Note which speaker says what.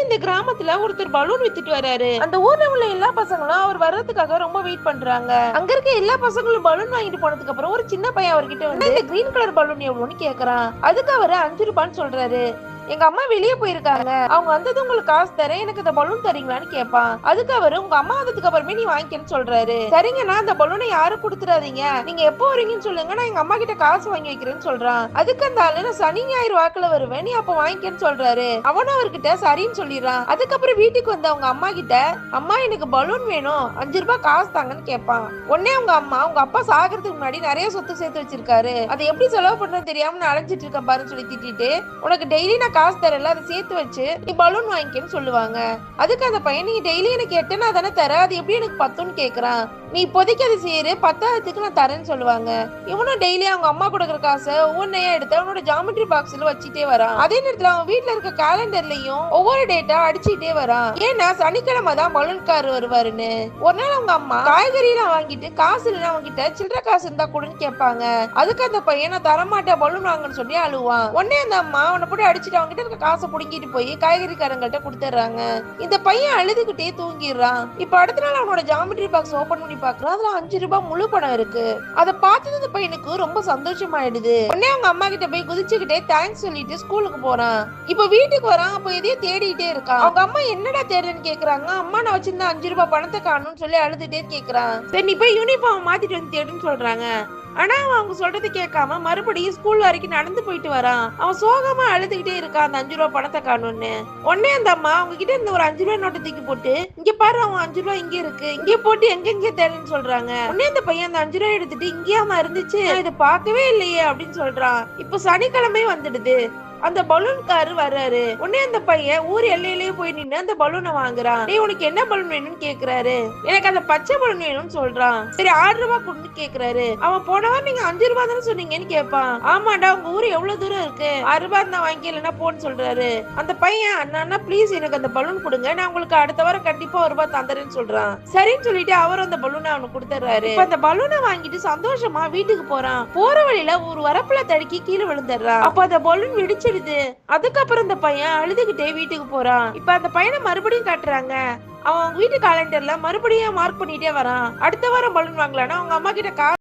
Speaker 1: இந்த கிராமத்துல ஒருத்தர் பலூன் வித்துட்டு வராரு. அந்த ஊர்ல உள்ள எல்லா பசங்களும் அவர் வர்றதுக்காக ரொம்ப வெயிட் பண்றாங்க. அங்க இருக்க எல்லா பசங்களும் பலூன் வாங்கிட்டு போனதுக்கு அப்புறம் ஒரு சின்ன பையன் அவர்கிட்ட வந்து இந்த கிரீன் கலர் பலூன் எவ்வளவுன்னு கேக்குறான். அதுக்கு அவரு 5 ரூபான்னு சொல்றாரு. எங்க அம்மா வெளியே போயிருக்காங்க, அவங்க வந்தது உங்களுக்கு காசு தரேன், எனக்கு இந்த பலூன் தரீங்களான்னு கேட்பான். அதுக்கு அவரு உங்க அம்மா வந்ததுக்கு அப்புறமே நீ வாங்கிக்கன்னு சொல்றாரு. சரிங்கண்ணா, அந்த பலூனை யாரும் கொடுத்துடாதீங்க, நீங்க எப்போ வரீங்கன்னு சொல்லுங்க, நான் எங்க அம்மா கிட்ட காசு வாங்கி வைக்கிறேன்னு சொல்றான். அதுக்கு அந்த ஆளு நான் சனி ஞாயிறு வாக்குல வருவேன், நீ அப்ப வாங்கிக்கன்னு சொல்றாரு. அவனும் அவர்கிட்ட சரின்னு சொல்லிடுறான். அதுக்கப்புறம் வீட்டுக்கு வந்து அவங்க அம்மா கிட்ட அம்மா எனக்கு பலூன் வேணும், 5 ரூபாய் காசு தாங்கன்னு கேட்பான். உடனே உங்க அம்மா உங்க அப்பா சாகிறதுக்கு முன்னாடி நிறைய சொத்து சேர்த்து வச்சிருக்காரு, அதை எப்படி செலவு பண்றது தெரியாம நான் அலைஞ்சிட்டு இருக்கேன் பாருன்னு சொல்லி திட்டிட்டு உனக்கு டெய்லி நான் காசு தரல, அதை சேர்த்து வச்சு நீ பலூன் வாங்கிக்கன்னு சொல்லுவாங்க. அதுக்கு அந்த பையன் நீங்க டெய்லி எனக்கு எட்டனா தானே தர, அது எப்படி எனக்கு 10ன்னு கேக்குறான். நீ இப்போதைக்கு அதை செய்யறு, 10ஆவதுக்கு நான் தரேன்னு சொல்லுவாங்க. இவனும் டெய்லி அவங்க அம்மா கொடுக்குற காசை ஒவ்வொன்னையா எடுத்து அவனோட ஜாமெட்ரி பாக்ஸ்ல வச்சுட்டே வரான். அதே நேரத்துல அவன் வீட்டுல இருக்க கேலண்டர்லயும் ஒவ்வொரு டேட்டா அடிச்சுட்டே வரான். ஏன்னா சனிக்கிழமை தான் பலூன்காரர் வருவாருன்னு. ஒரு நாள் அவங்க அம்மா காய்கறி எல்லாம் வாங்கிட்டு காசு இல்லைன்னா அவங்க கிட்ட சில்லற காசு இருந்தா கொடுன்னு கேட்பாங்க. அதுக்கு அந்த பையன் நான் தரமாட்டேன் பலூன் வாங்கன்னு சொல்லி அழுவான். உடனே அந்த அம்மா அவனை போட்டு அடிச்சுட்டு அவங்க கிட்ட இருக்க காசை புடுங்கிட்டு போய் காய்கறிக்காரங்கிட்ட கொடுத்துறாங்க. இந்த பையன் அழுதுகிட்டே தூங்கிடுறான். இப்ப அடுத்த நாள் அவனோட ஜாமெட்ரி பாக்ஸ் ஓபன் பண்ணி பாக்குறான். அதுல 5 ரூபாய் முழு பணம் இருக்கு. அதை பார்த்தது இந்த பையனுக்கு ரொம்ப சந்தோஷமாயிடுது. உடனே அவங்க அம்மா கிட்ட போய் குதிச்சுக்கிட்டே தேங்க்ஸ் சொல்லிட்டு ஸ்கூலுக்கு போறான். இப்ப வீட்டுக்கு வரான். அப்ப எதையும் தேடிட்டே இருக்கான். அவங்க அம்மா என்னடா தேடுன்னு கேக்குறாங்க. அம்மா நான் வச்சிருந்த 5 ரூபாய் பணத்தை காணும்னு சொல்லி அழுதுட்டே கேக்குறான். சரி நீ போய் யூனிஃபார்ம் மாத்திட்டு வந்து தேடுன்னு சொல்றாங்க. ஆனா அவன் அவங்க சொல்றது கேட்காம மறுபடியும் ஸ்கூல் வரைக்கும் நடந்து போயிட்டு வரான். அவன் சோகமா அழுதுகிட்டே இருக்கான் அந்த 5 ரூபாய் பணத்தை காணும்னு. உடனே அந்த அம்மா அவங்க கிட்ட இருந்து ஒரு 5 ரூபாய் நோட்டை தூக்கி போட்டு இங்க பாரு அவன் 5 ரூபாய் இங்க இருக்கு, இங்க போட்டு எங்க தேடுன்னு சொல்றாங்க. உடனே அந்த பையன் அந்த 5 ரூபாய் எடுத்துட்டு இங்கேயாம இருந்துச்சு, இதை பார்க்கவே இல்லையே அப்படின்னு சொல்றான். இப்ப சனிக்கிழமை வந்துடுது. அந்த பலூன்காரு வர்றாரு. உடனே அந்த பையன் ஊர் எல்லையிலேயே போய் நின்று அந்த பலூனை வாங்குறான். டேய் உனக்கு என்ன பலூன் வேணும்னு கேக்குறாரு. எனக்கு அந்த பச்சை பலூன் வேணும்னு சொல்றான். சரி 6 ரூபாய் கொடுன்னு கேக்குறாரு. அவன் போனவன் நீங்க 5 ரூபாய் தானே சொன்னீங்கன்னு கேட்பான். ஆமாண்டா உங்க ஊர் எவ்வளவு தூரம் இருக்கு, 6 ரூபாய் தான் வாங்கிக்கலன்னா போன்னு சொல்றாரு. அந்த பையன் அண்ணா ப்ளீஸ் எனக்கு அந்த பலூன் கொடுங்க, நான் உங்களுக்கு அடுத்த வாரம் கண்டிப்பா 1 ரூபாய் தந்துறேன்னு சொல்றான். சரின்னு சொல்லிட்டு அவர் அந்த பலூனை அவனுக்கு கொடுத்துறாரு. அந்த பலூனை வாங்கிட்டு சந்தோஷமா வீட்டுக்கு போறான். போற வழியில ஒரு வரப்புல தடுக்கி கீழே விழுந்துடுறான். அப்ப அந்த பலூன் வெடிச்சு. அதுக்கப்புறம் இந்த பையன் அழுதுகிட்டே வீட்டுக்கு போறான். இப்ப அந்த பையனை மறுபடியும் காட்டுறாங்க. அவன் வீட்டு காலண்டர்ல மறுபடியும் மார்க் பண்ணிட்டே வரான். அடுத்த வாரம் பலூன் வாங்கலாம்னா அவங்க அம்மா கிட்ட